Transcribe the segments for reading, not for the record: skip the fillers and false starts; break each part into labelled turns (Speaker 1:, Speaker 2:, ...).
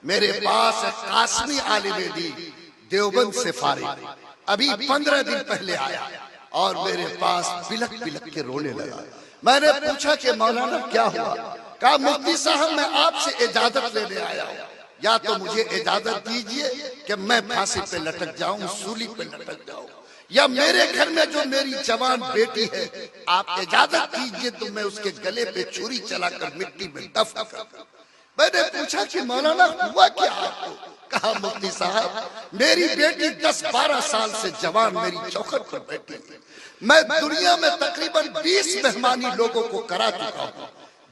Speaker 1: میرے پاس ایک قاسمی عالم دین دیوبند سے فارغ ابھی 15 دن پہلے آیا اور میرے پاس بلک بلک کے رونے لگا۔ میں نے پوچھا کہ مولانا کیا ہوا؟ کہا مفتی صاحب میں آپ سے اجازت لینے آیا ہوں، یا تو مجھے اجازت دیجئے کہ میں پھانسی پہ لٹک جاؤں، سولی پہ لٹک جاؤں، یا میرے گھر میں جو میری جوان بیٹی ہے آپ اجازت دیجئے تو میں اس کے گلے پہ چھری چلا کر مٹی میں دفن کر دوں۔ میں نے پوچھا کہ مولانا ہوا کیا آپ کو؟ کہا مفتی صاحب میری بیٹی 10-12 سال سے جوان میری چوکھٹ پر بیٹھی ہے، میں دنیا میں تقریباً 20 مہمانی لوگوں کو کرا چکا ہوں،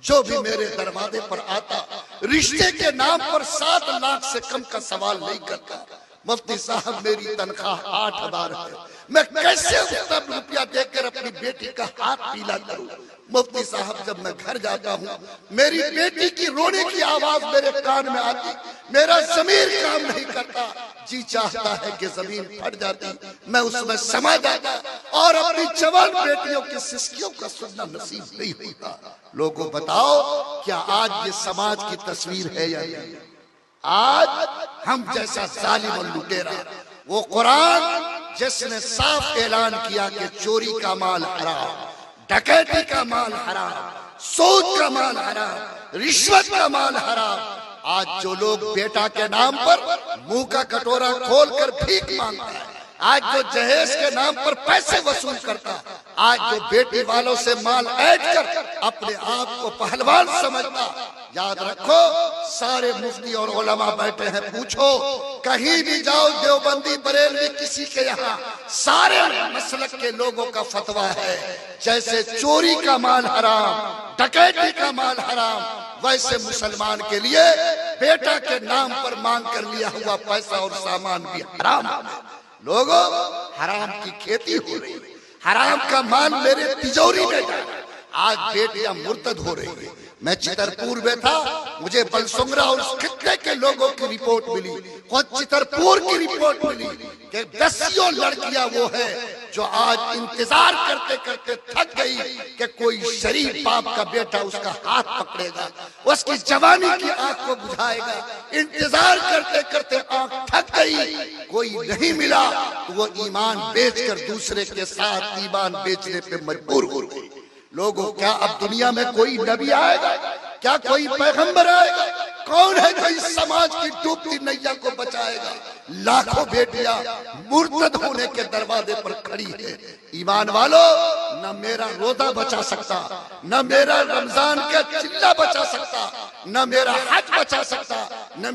Speaker 1: جو بھی میرے دروازے پر آتا رشتے کے نام پر 7 لاکھ سے کم کا سوال نہیں کرتا۔ مفتی صاحب میری تنخواہ 8,000 ہے، میں کیسے اتنا روپیہ دے کر اپنی بیٹی کا ہاتھ پیلا کروں؟ مفتی صاحب جب میں گھر جاتا ہوں میری بیٹی کی رونے کی آواز میرے کان میں آتی، میرا ضمیر کام نہیں کرتا، جی چاہتا ہے کہ زمین پھٹ جاتی، میں اس میں سما جاتا اور اپنی جوان بیٹیوں کی سسکیوں کا سننا نصیب نہیں ہوتا۔ لوگوں بتاؤ کیا آج یہ سماج کی تصویر ہے یا نہیں؟ آج ہم جیسا ظالم اور لٹیرا، وہ قرآن جس نے صاف اعلان کیا کہ چوری کا مال حرام، ڈکیتی کا مال حرام، سود کا مال حرام، رشوت کا مال حرام، آج جو لوگ بیٹا کے نام پر منہ کا کٹورا کھول کر بھیک مانگتا ہے، آج جو جہیز کے نام پر پیسے وصول کرتا، آج جو بیٹی والوں سے مال ایڈ کر اپنے آپ کو پہلوان سمجھتا، یاد رکھو سارے مفتی اور علماء بیٹھے ہیں، پوچھو کہیں بھی جاؤ دیوبندی بریلوی کسی کے یہاں سارے مسلک کے لوگوں کا فتویٰ ہے جیسے چوری کا مال حرام، ڈکیتی کا مال حرام، ویسے مسلمان کے لیے بیٹا کے نام پر مانگ کر لیا ہوا پیسہ اور سامان بھی حرام ہے۔ لوگوں حرام کی کھیتی ہو رہی ہے، حرام کا مال میرے تجوری میں جا رہا ہے، آج بیٹیاں مرتد ہو رہی ہیں۔ میں چترپور میں تھا، مجھے بلسنگرا اور اس خطے کے لوگوں کی رپورٹ ملی، خود چترپور کی رپورٹ ملی کہ 10 لڑکیاں وہ ہیں جو آج انتظار کرتے کرتے تھک گئی کہ کوئی شریف باپ کا بیٹا اس کا ہاتھ پکڑے گا، اس کی جوانی کی آنکھ کو بجھائے گا، انتظار کرتے کرتے آنکھ تھک گئی، کوئی نہیں ملا تو وہ ایمان بیچ کر دوسرے کے ساتھ ایمان بیچنے پہ مجبور ہو گئی۔ لوگوں کیا اب دنیا میں کوئی نبی آئے گا؟ کیا کوئی پیغمبر آئے گا؟ کون ہے جو اس سماج کی ڈوبتی نیا کو بچائے گا؟ لاکھوں بیٹیاں مرتد ہونے کے دروازے پر کھڑی ہے۔ ایمان والو، نہ میرا روزہ بچا سکتا، نہ میرا رمضان کا چلہ بچا سکتا، نہ میرا حج بچا سکتا، نہ